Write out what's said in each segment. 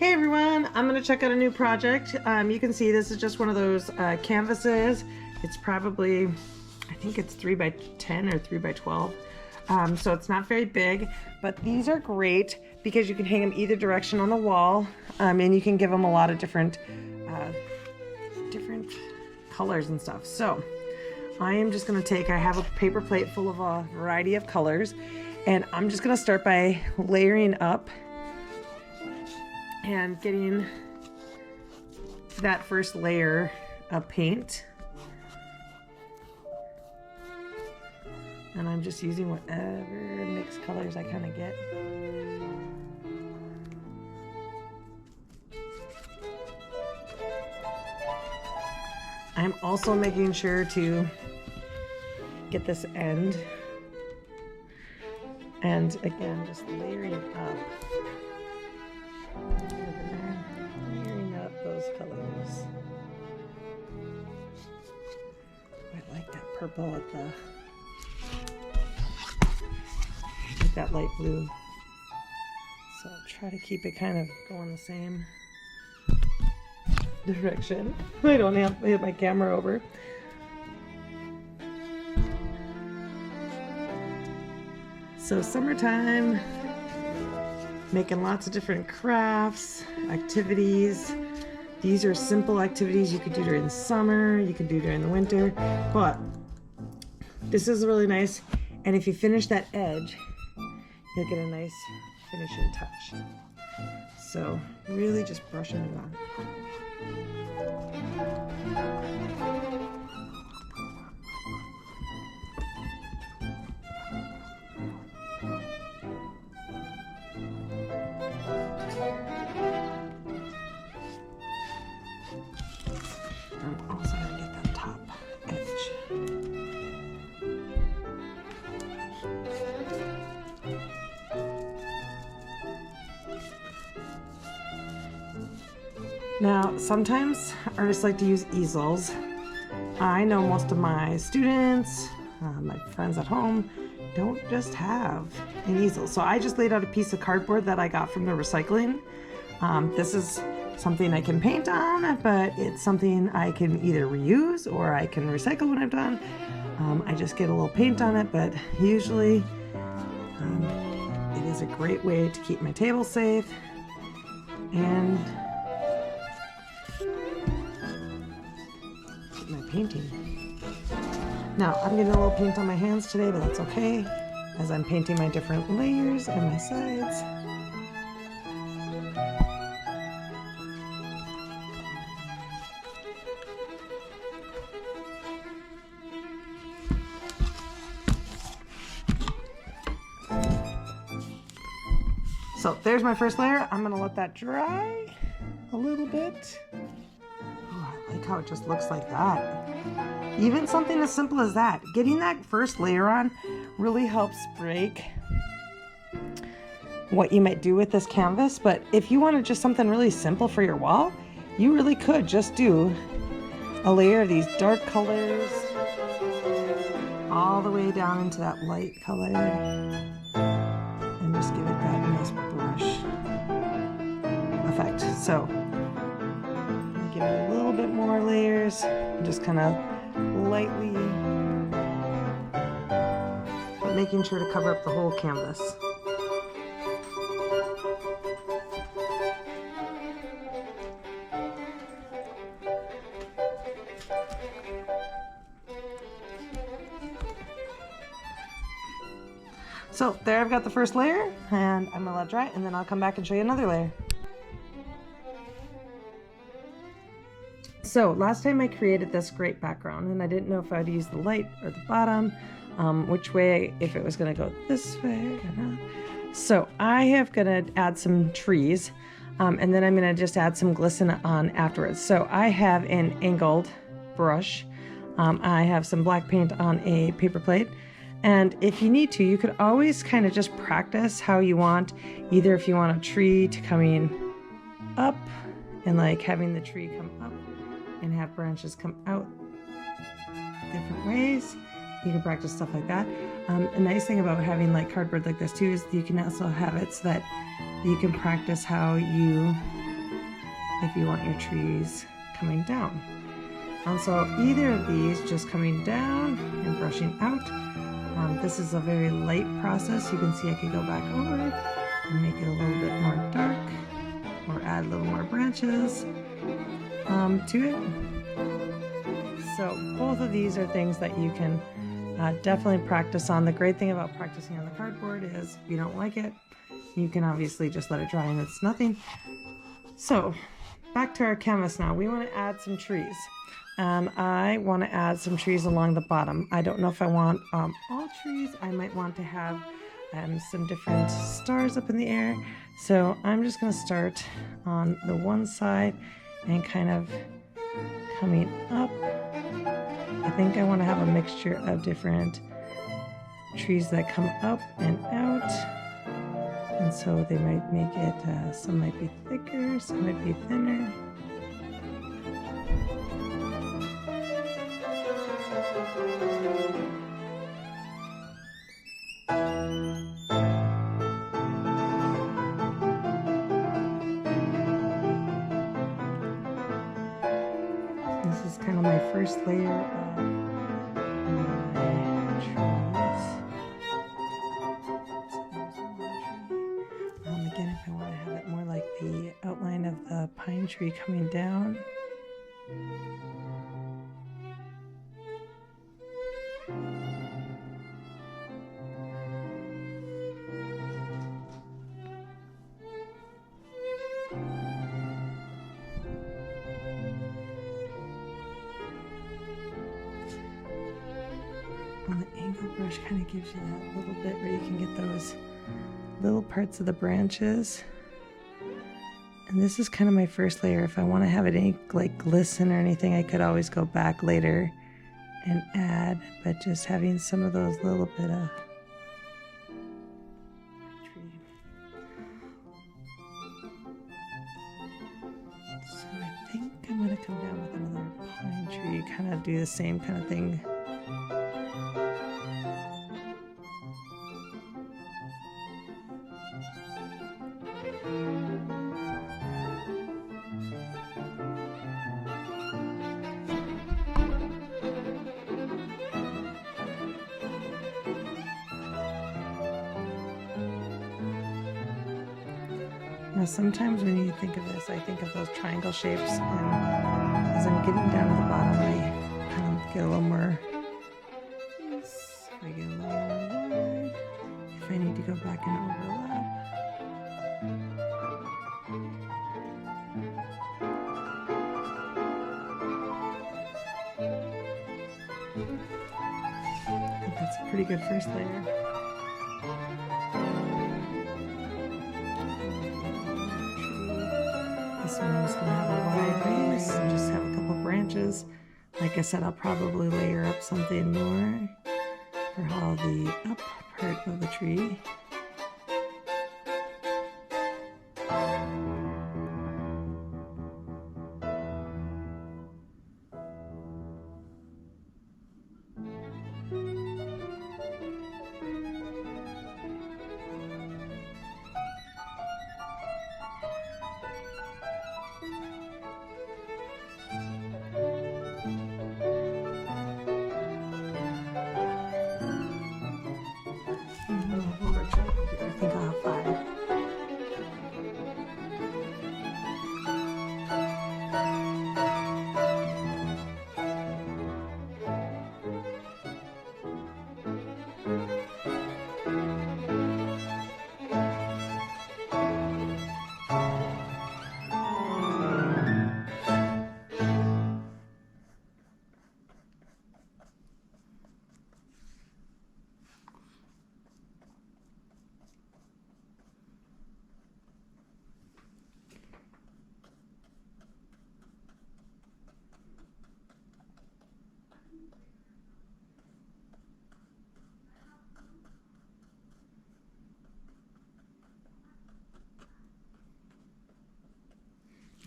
Hey everyone, I'm going to check out a new project. You can see this is just one of those canvases. It's probably, I think it's 3 by 10 or 3 by 12. So it's not very big, but these are great because you can hang them either direction on the wall, and you can give them a lot of different colors and stuff. So I am just going to take, I have a paper plate full of a variety of colors, and I'm just going to start by layering up and getting that first layer of paint. And I'm just using whatever mixed colors I kind of get. I'm also making sure to get this end. And again, just layering up. Layering up those colors. I like that purple with that light blue. So I'll try to keep it kind of going the same direction. I don't have to hit my camera over. So summertime, making lots of different crafts, activities. These are simple activities you could do during the summer, you could do during the winter, but this is really nice. And if you finish that edge, you'll get a nice finishing touch. So really just brushing it on. I'm also going to get that top edge. Now, sometimes artists like to use easels. I know most of my students, my friends at home, don't just have an easel. So I just laid out a piece of cardboard that I got from the recycling. This is something I can paint on, but it's something I can either reuse or I can recycle when I'm done. I just get a little paint on it, but usually it is a great way to keep my table safe and keep my painting. Now, I'm getting a little paint on my hands today, but that's okay, as I'm painting my different layers and my sides. So there's my first layer. I'm gonna let that dry a little bit. Oh, I like how it just looks like that. Even something as simple as that, getting that first layer on really helps break what you might do with this canvas. But if you wanted just something really simple for your wall, you really could just do a layer of these dark colors all the way down into that light color. And just give it that nice brush effect. So give it a little bit more layers, just kind of lightly, but making sure to cover up the whole canvas. So there I've got the first layer, and I'm gonna let it dry, and then I'll come back and show you another layer. So last time I created this great background, and I didn't know if I'd use the light or the bottom, which way, if it was gonna go this way or not. So I have gonna add some trees, and then I'm gonna just add some glisten on afterwards. So I have an angled brush. I have some black paint on a paper plate. And if you need to, you could always kind of just practice how you want, either if you want a tree to coming up and like having the tree come up and have branches come out different ways. You can practice stuff like that. A nice thing about having like cardboard like this too is you can also have it so that you can practice how you if you want your trees coming down. So either of these, just coming down and brushing out. This is a very light process. You can see I could go back over it and make it a little bit more dark, or add a little more branches to it. So both of these are things that you can definitely practice on. The great thing about practicing on the cardboard is if you don't like it, you can obviously just let it dry and it's nothing. So back to our canvas now. We want to add some trees. And I want to add some trees along the bottom. I don't know if I want all trees. I might want to have some different stars up in the air. So I'm just going to start on the one side and kind of coming up. I think I want to have a mixture of different trees that come up and out. And so they might make it, some might be thicker, some might be thinner. This is kind of my first layer of my trees. Again, if I want to have it more like the outline of the pine tree coming down. And the angle brush kind of gives you that little bit where you can get those little parts of the branches. And this is kind of my first layer. If I want to have it any like glisten or anything, I could always go back later and add, but just having some of those little bit of tree. So I think I'm going to come down with another pine tree, kind of do the same kind of thing. Now sometimes when you think of this, I think of those triangle shapes, and as I'm getting down to the bottom, I kind of get a little more, I get a little more wide. If I need to go back and overlap. I think that's a pretty good first layer. This one is going to have a wide base and just have a couple branches. Like I said, I'll probably layer up something more for all the up part of the tree. I think I'll have 5.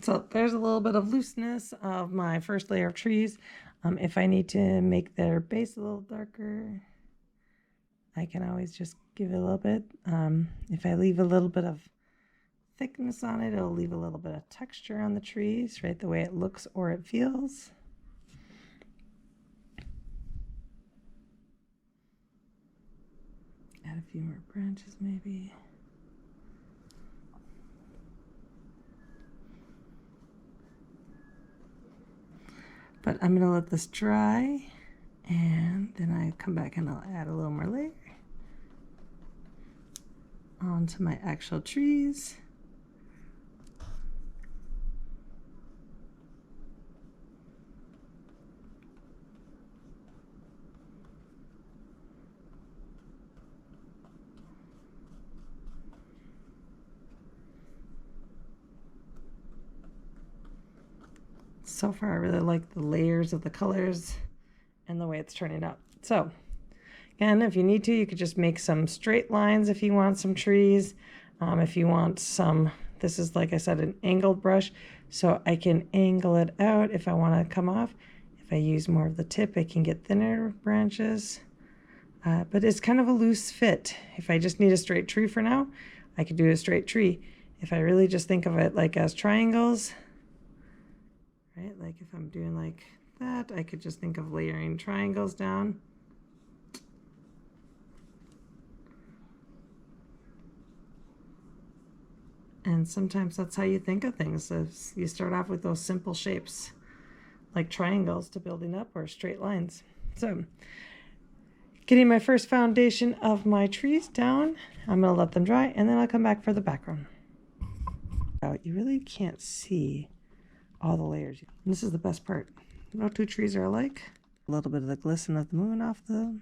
So there's a little bit of looseness of my first layer of trees. If I need to make their base a little darker, I can always just give it a little bit. If I leave a little bit of thickness on it. It'll leave a little bit of texture on the trees, right? The way it looks or it feels. Add a few more branches maybe. But I'm going to let this dry, and then I come back and I'll add a little more layer onto my actual trees. So far, I really like the layers of the colors and the way it's turning out. So again, if you need to, you could just make some straight lines if you want some trees. If you want some, this is, like I said, an angled brush, so I can angle it out if I want to come off. If I use more of the tip, I can get thinner branches. But it's kind of a loose fit. If I just need a straight tree for now, I could do a straight tree. If I really just think of it like as triangles, right? Like if I'm doing like that, I could just think of layering triangles down. And sometimes that's how you think of things. Is you start off with those simple shapes like triangles to building up, or straight lines. So getting my first foundation of my trees down, I'm going to let them dry, and then I'll come back for the background. You really can't see all the layers. And this is the best part. No two trees are alike. A little bit of the glisten of the moon off the